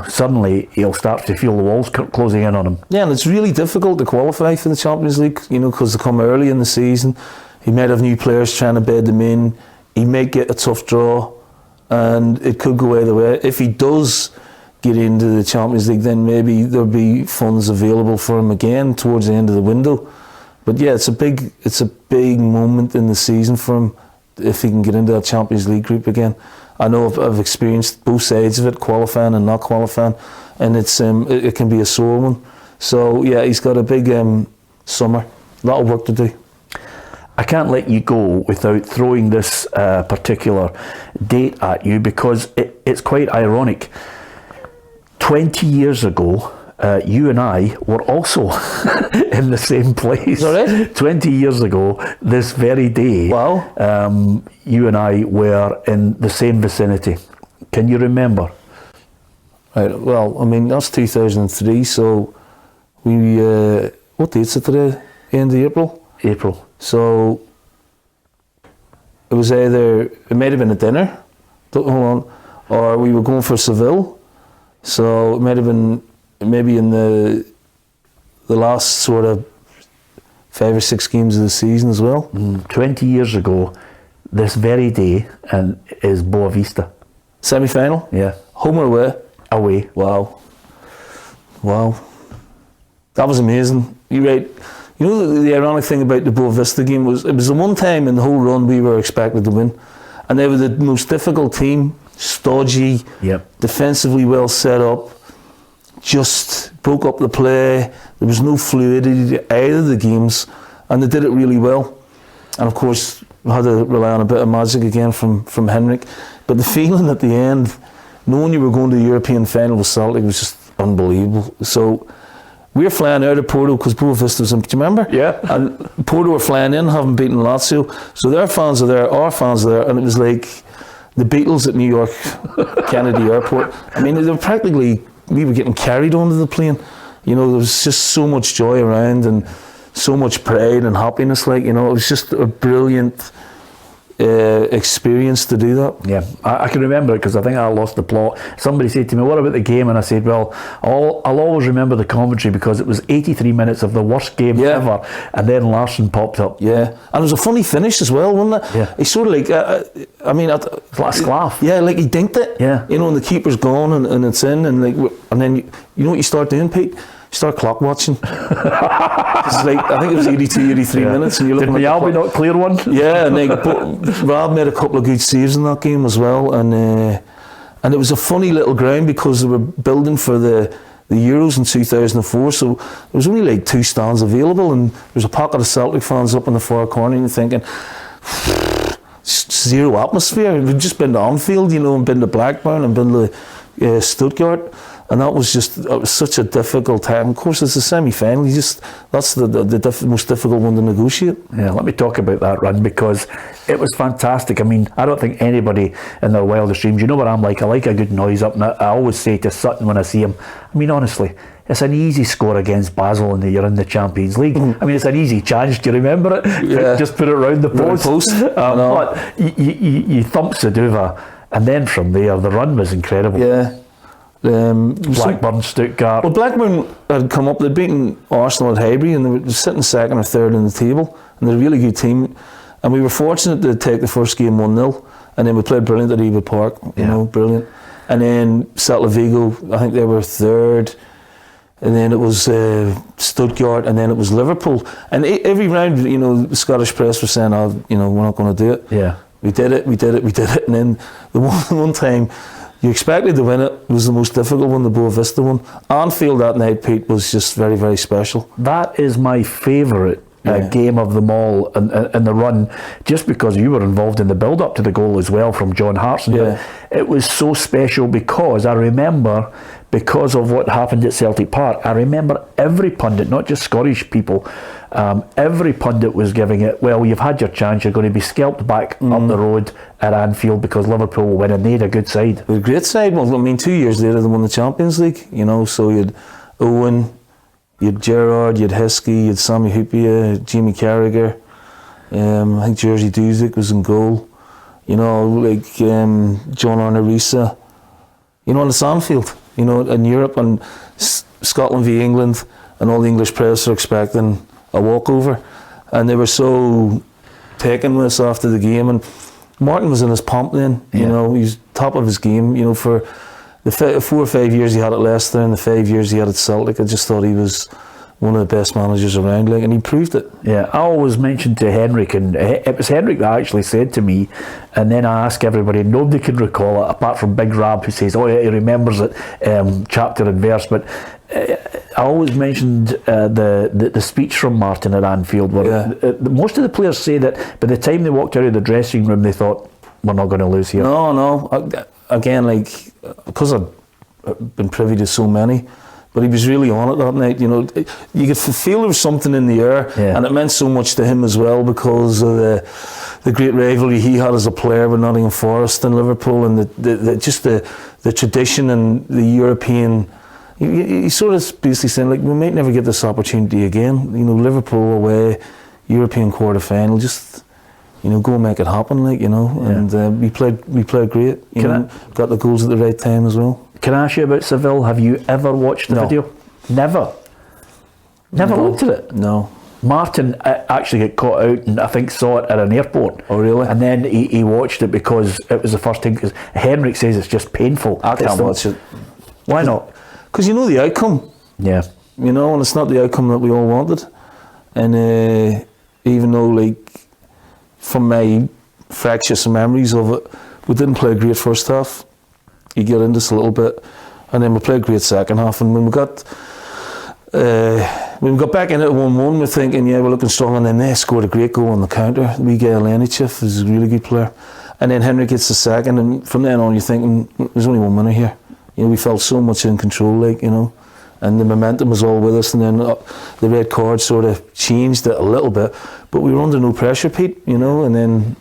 suddenly he'll start to feel the walls closing in on him. Yeah, and it's really difficult to qualify for the Champions League, because they come early in the season. He might have new players trying to bed them in. He might get a tough draw, and it could go either way. If he does get into the Champions League, then maybe there'll be funds available for him again towards the end of the window. But yeah, it's a big moment in the season for him if he can get into that Champions League group again. I know I've experienced both sides of it, qualifying and not qualifying, and it can be a sore one. So yeah, he's got a big summer, a lot of work to do. I can't let you go without throwing this particular date at you, because it's quite ironic. 20 years ago, you and I were also in the same place. Is that right? 20 years ago, this very day, wow. You and I were in the same vicinity. Can you remember? Right, well, that's 2003, so we, what date's it today? End of April? April. So it was it might have been a dinner, hold on, or we were going for Seville. So it might have been maybe in the last sort of 5 or 6 games of the season as well. 20 years ago, this very day, and is Boavista. Semi-final? Yeah. Home or away? Away. Wow. That was amazing. You're right. The ironic thing about the Boavista game was, it was the one time in the whole run we were expected to win. And they were the most difficult team, stodgy, defensively well set up, just broke up the play. There was no fluidity to either of the games, and they did it really well. And of course, we had to rely on a bit of magic again from Henrik. But the feeling at the end, knowing you were going to the European final with Celtic, was just unbelievable. So we were flying out of Porto because Boavista was in, do you remember? Yeah. And Porto were flying in, having beaten Lazio. So their fans are there, our fans are there, and it was like the Beatles at New York Kennedy Airport. They were practically, we were getting carried onto the plane. There was just so much joy around and so much pride and happiness. It was just a brilliant experience to do that. Yeah, I can remember it because I think I lost the plot. Somebody said to me, what about the game? And I said, well, I'll always remember the commentary because it was 83 minutes of the worst game ever, and then Larrson popped up. Yeah, and it was a funny finish as well, wasn't it? Yeah. He sort of like, last laugh. Yeah, like he dinked it. Yeah. And the keeper's gone and it's in, and then you know what you start doing, Pete? You start clock watching. It's like, I think it was 82, 83 minutes, and you're looking at the Albi not clear one? Yeah, and Rob made a couple of good saves in that game as well, and it was a funny little ground because they were building for the Euros in 2004, so there was only like 2 stands available, and there was a pocket of Celtic fans up in the far corner, and you're thinking, zero atmosphere. We've just been to Anfield, and been to Blackburn, and been to Stuttgart, and that was such a difficult time. Of course, it's a semi-final. That's the most difficult one to negotiate. Yeah, let me talk about that run, because it was fantastic. I mean, I don't think anybody in their wildest dreams. You know what I'm like? I like a good noise up, and I always say to Sutton when I see him, I mean, honestly, it's an easy score against Basel and you're in the Champions League. I mean, it's an easy chance. Do you remember it? Yeah. Just put it round the post. But you thump Saduva, and then from there, the run was incredible. Yeah. Blackburn, Stuttgart. Well, Blackburn had come up. They'd beaten Arsenal at Highbury, and they were sitting second or third in the table, and they're a really good team. And we were fortunate to take the first game 1-0, and then we played brilliant at Ewood Park. You know, brilliant. And then Celta Vigo, I think they were third. And then it was Stuttgart, and then it was Liverpool. And every round, you know, the Scottish press were saying, "Oh, you know, we're not going to do it." Yeah, we did it. And then the one time you expected to win it was the most difficult one, the Boavista one. Anfield that night, Pete, was just very, very special. That is my favourite game of them all, and the run, just because you were involved in the build-up to the goal as well from John Hartson. Yeah. It was so special because I remember, because of what happened at Celtic Park, I remember every pundit, not just Scottish people, every pundit was giving it, well, you've had your chance, you're going to be scalped back up the road at Anfield because Liverpool will win, and they had a good side. A great side. Well, I mean, 2 years later they won the Champions League, you know, so you had Owen, you had Gerrard, you had Hiskey, you had Sammy Hupia, Jamie Carragher, I think Jerzy Duzic was in goal, you know, like John Arnorisa, you know, on the Anfield, you know, in Europe, and Scotland v England, and all the English press are expecting a walkover, and they were so taken with us after the game. And Martin was in his pomp then, you know, he's top of his game, you know, for the 4 or 5 years he had at Leicester and the 5 years he had at Celtic. I just thought he was one of the best managers around, like, and he proved it. Yeah, I always mentioned to Henrik, and it was Henrik that actually said to me, and then I asked everybody, nobody can recall it apart from Big Rab, who says, oh yeah, he remembers it, chapter and verse, but I always mentioned the speech from Martin at Anfield, where most of the players say that by the time they walked out of the dressing room they thought, we're not going to lose here. No, again, like, because I've been privy to so many, but he was really on it that night, you know. You could feel there was something in the air, and it meant so much to him as well because of the great rivalry he had as a player with Nottingham Forest and Liverpool, and the tradition and the European. He sort of basically saying, like, we might never get this opportunity again. You know, Liverpool away, European quarter-final, just, you know, go and make it happen, like, you know. And we played great. You know, got the goals at the right time as well. Can I ask you about Seville? Have you ever watched the video? Never looked at it? No. Martin actually got caught out and I think saw it at an airport. Oh, really? And then he watched it because it was the first thing, because Henrik says it's just painful. I can't watch it. Why not? Because you know the outcome. Yeah. You know, and it's not the outcome that we all wanted. And even though, like, from my fractious memories of it, we didn't play a great first half. You get into this a little bit, and then we played a great second half. And when we got back in it at 1-1, we're thinking, yeah, we're looking strong. And then they scored a great goal on the counter. We get Lenichev, who's a really good player. And then Henrik gets the second, and from then on you're thinking, there's only one winner here. You know, we felt so much in control, like, you know, and the momentum was all with us. And then the red card sort of changed it a little bit, but we were under no pressure, Pete, you know. And then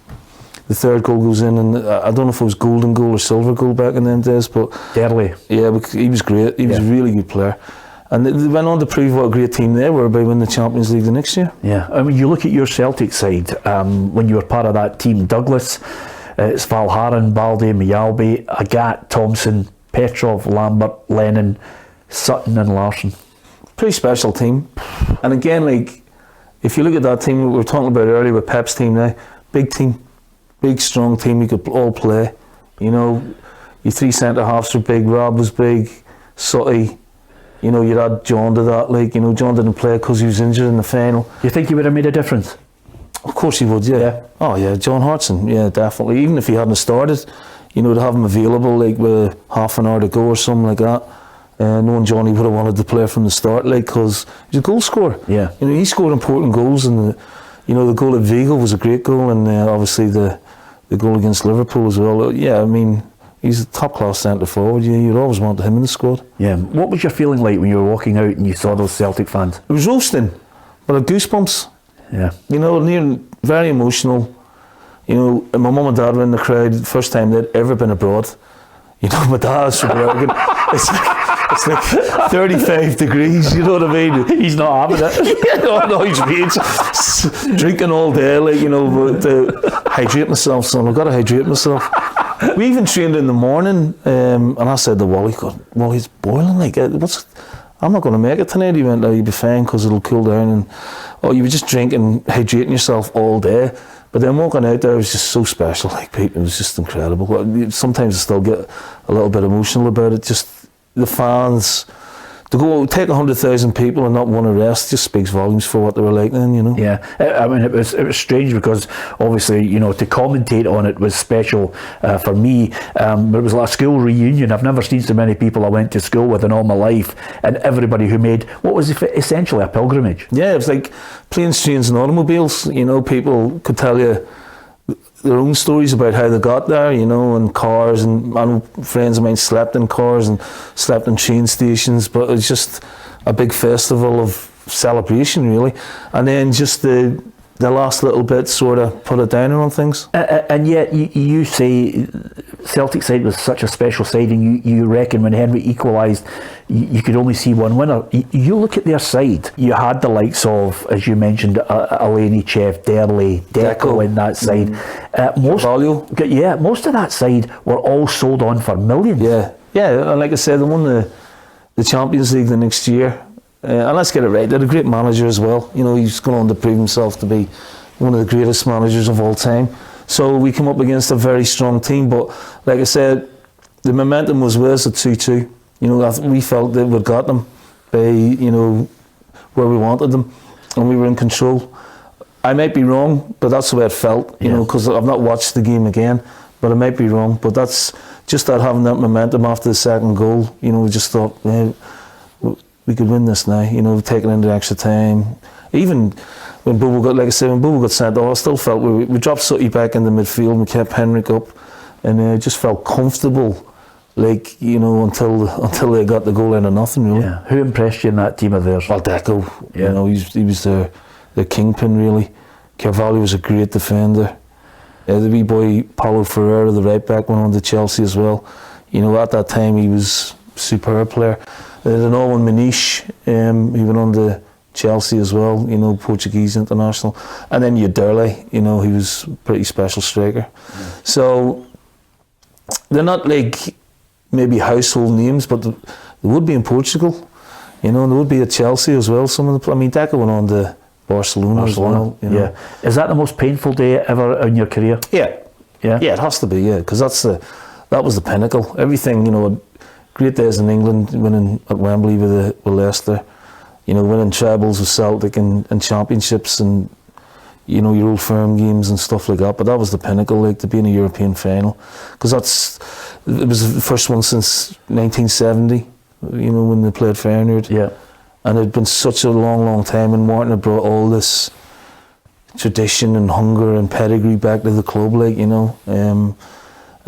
the third goal goes in, and I don't know if it was golden goal or silver goal back in them days, but Derley. Yeah, he was great. He was a really good player. And they went on to prove what a great team they were by winning the Champions League the next year. Yeah, I mean, you look at your Celtic side, when you were part of that team, Douglas, it's Valharan, Balde, Miyalbe, Agat, Thompson, Petrov, Lambert, Lennon, Sutton and Larrson. Pretty special team. And again, like, if you look at that team we were talking about earlier with Pep's team now, big team, big strong team, you could all play. You know, your 3 centre halves were big, Rob was big, Sutty, you know, you'd add John to that, like, you know, John didn't play because he was injured in the final. You think he would have made a difference? Of course he would, yeah. Oh yeah, John Hartson, yeah, definitely. Even if he hadn't started, you know, to have him available, like, with half an hour to go or something like that. Knowing Johnny would have wanted to play from the start, like, because he's a goal scorer. Yeah. You know, he scored important goals, and the goal at Vigo was a great goal, and obviously the goal against Liverpool as well. Yeah, I mean, He's a top-class centre forward. You'd always want him in the squad. Yeah. What was your feeling like when you were walking out and you saw those Celtic fans? It was roasting, but I had goosebumps. Yeah. You know, very emotional. You know, and my mum and dad were in the crowd, the first time they'd ever been abroad. You know, my dad's from Bergen. It's like 35 degrees, you know what I mean? He's not having it. No, he's drinking all day, like, you know, but to hydrate myself, son. I've got to hydrate myself. We even trained in the morning, and I said to Wally, God, Wally's boiling, like, I'm not going to make it tonight. He went, you'll be fine because it'll cool down. And you were just drinking, hydrating yourself all day. But then walking out there was just so special, like, Pete, it was just incredible. Sometimes I still get a little bit emotional about it, just the fans, to go take 100,000 people and not one arrest just speaks volumes for what they were like then, you know. Yeah, I mean, it was strange because obviously, you know, to commentate on it was special for me. But it was like a school reunion. I've never seen so many people I went to school with in all my life, and everybody who made what was essentially a pilgrimage. Yeah, it was like planes, trains and automobiles. You know, people could tell you their own stories about how they got there, you know, and cars, and I know friends of mine slept in cars and slept in train stations, but it's just a big festival of celebration, really. And then just the last little bit sort of put a downer on things. And yet you say Celtic side was such a special side, and you reckon when Henrik equalised you could only see one winner. You look at their side, you had the likes of, as you mentioned, Alenichev, Derley, Deco in that side. Most of that side were all sold on for millions. Yeah, and like I said, they won the Champions League the next year. And let's get it right, they're a great manager as well. You know, he's gone on to prove himself to be one of the greatest managers of all time. So we come up against a very strong team, but like I said, the momentum was with us at 2-2. You know, we felt that we'd got them by, you know, where we wanted them, and we were in control. I might be wrong, but that's the way it felt, you know, because I've not watched the game again, but I might be wrong. But that's just that, having that momentum after the second goal, you know, we just thought, we could win this now, you know, taking into extra time. Even when Bobo got sent off, I still felt we dropped Sutty back in the midfield and we kept Henrik up, and I just felt comfortable, like, you know, until they got the goal in or nothing, really. Yeah. Who impressed you in that team of theirs? Well, Deco, you know, he was the kingpin, really. Carvalho was a great defender. The wee boy Paulo Ferreira, the right back, went on to Chelsea as well. You know, at that time he was a superb player. Then Owen Manish, he went on to Chelsea as well, you know, Portuguese international. And then you Derley, you know, he was a pretty special striker. So they're not like maybe household names, but they would be in Portugal, you know, and they would be at Chelsea as well. Some of them, I mean, Deco went on to Barcelona as well. You know. Yeah. Is that the most painful day ever in your career? Yeah, it has to be, because that was the pinnacle. Everything, you know, great days in England, winning at Wembley with Leicester, you know, winning trebles with Celtic and championships, and, you know, your Old Firm games and stuff like that. But that was the pinnacle, like, to be in a European final, because it was the first one since 1970, you know, when they played Feyenoord. Yeah. And it had been such a long time, and Martin had brought all this tradition and hunger and pedigree back to the club, like, you know.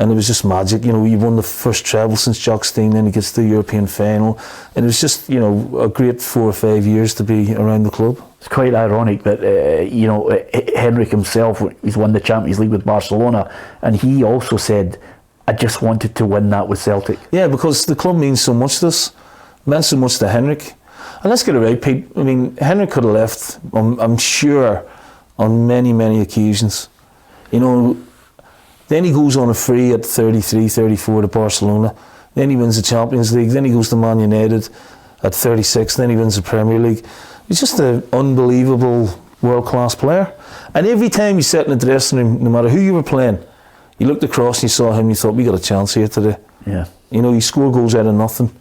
And it was just magic, you know. He won the first treble since Jock Stein, then he gets to the European final, and it was just, you know, a great 4 or 5 years to be around the club. It's quite ironic that you know, Henrik himself, he's won the Champions League with Barcelona, and he also said, I just wanted to win that with Celtic. Yeah, because the club means so much to us. It meant so much to Henrik. And let's get it right, Pete. I mean, Henrik could have left, I'm sure, on many occasions. You know, then he goes on a free at 33, 34 to Barcelona. Then he wins the Champions League. Then he goes to Man United at 36. Then he wins the Premier League. He's just an unbelievable world-class player. And every time you sat in the dressing room, no matter who you were playing, you looked across and you saw him, you thought, we got a chance here today. Yeah. You know, he scored goals out of nothing.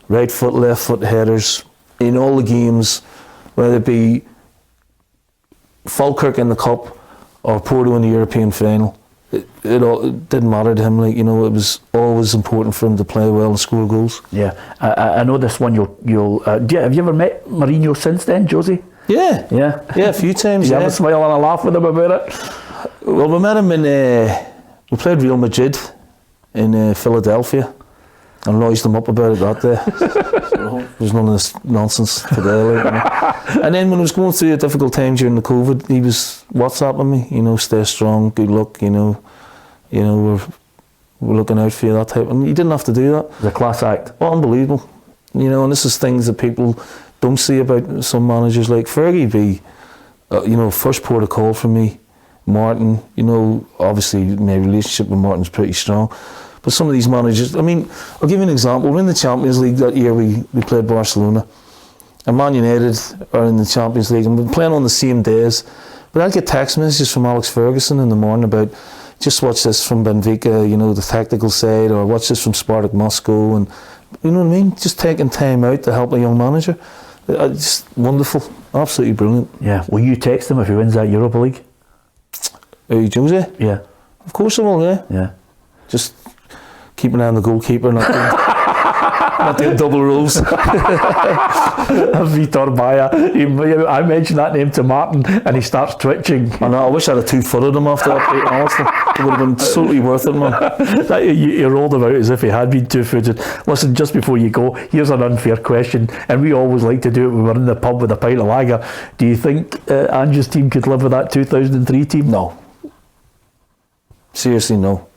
Right foot, left foot headers. In all the games, whether it be Falkirk in the Cup or Porto in the European final, it didn't matter to him. Like, you know, it was always important for him to play well and score goals. Yeah, I know this one. You'll have you ever met Mourinho since then, José? Yeah, a few times. You have a smile and a laugh with him about it. Well, we met him in we played Real Madrid in Philadelphia and noised him up about it that day. So there's none of this nonsense today. Like, you know. And then when I was going through a difficult time during the COVID, he was WhatsApping me, you know, stay strong, good luck, you know, we're looking out for you, that type. And he didn't have to do that. The class act. Oh, unbelievable. You know, and this is things that people don't see about some managers. Like Fergie be, you know, first port of call for me. Martin, you know, obviously my relationship with Martin's pretty strong. But some of these managers, I mean, I'll give you an example. We're in the Champions League that year, we played Barcelona. And Man United are in the Champions League and we're playing on the same days. But I'd get text messages from Alex Ferguson in the morning about, just watch this from Benfica, you know, the tactical side, or watch this from Spartak Moscow, and you know what I mean? Just taking time out to help a young manager. Just wonderful, absolutely brilliant. Yeah, will you text him if he wins that Europa League? Jose? Yeah. Of course I will, yeah. Yeah. Just keep an eye on the goalkeeper, not doing double rules. Vitor Baia. I mentioned that name to Martin and he starts twitching. I know, I wish I'd have 2-footed him after that, honestly. It would have been totally worth it, man. You rolled him out as if he had been 2-footed. Listen, just before you go, here's an unfair question, and we always like to do it when we're in the pub with a pint of lager. Do you think Ange's team could live with that 2003 team? No. Seriously, no.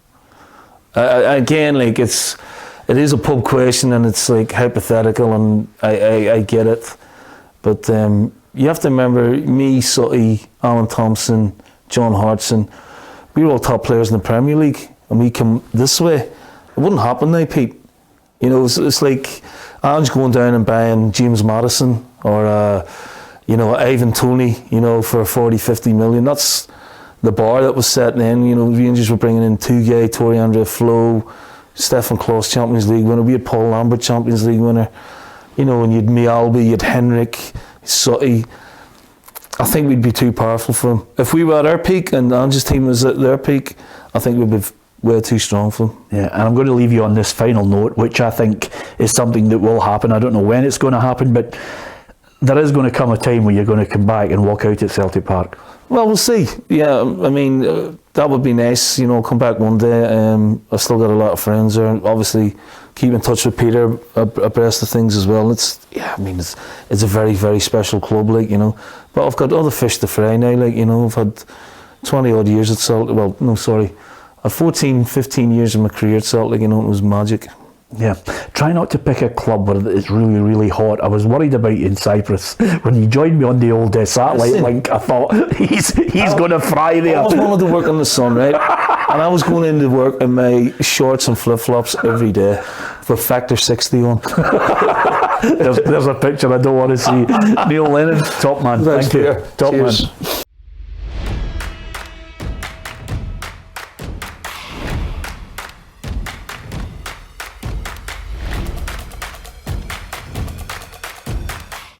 Again, like, it is a pub question and it's like hypothetical, and I get it, but you have to remember, me, Sutty, Alan Thompson, John Hartson, we were all top players in the Premier League, and we come this way. It wouldn't happen now, Pete. You know, it's like Ange going down and buying James Maddison or you know, Ivan Toney, you know, for 40-50 million. That's the bar that was set then. You know, Rangers were bringing in Tugay, Tori Andre Flo, Stefan Klos, Champions League winner. We had Paul Lambert, Champions League winner. You know, and you'd Mialbi, you'd Henrik, Sutty. I think we'd be too powerful for him. If we were at our peak and Ange's team was at their peak, I think we'd be way too strong for them. Yeah, and I'm going to leave you on this final note, which I think is something that will happen. I don't know when it's going to happen, but there is going to come a time where you're going to come back and walk out at Celtic Park. Well, we'll see. Yeah, I mean, that would be nice, you know, come back one day. I've still got a lot of friends there. Obviously, keep in touch with Peter abreast of things as well. It's a very, very special club, like, you know. But I've got other fish to fry now, like, you know. I've had 20 odd years at Celtic. Well, no, sorry. I've 14, 15 years of my career at Celtic, you know, it was magic. Yeah, try not to pick a club where it's really, really hot. I was worried about you in Cyprus. When you joined me on the old satellite link, I thought, he's going to fry there. I was wanting to work in the sun, right? And I was going into work in my shorts and flip-flops every day with Factor 60 on. There's a picture I don't want to see. Neil Lennon, top man. Thanks, Thank you. Peter. Top Cheers. man.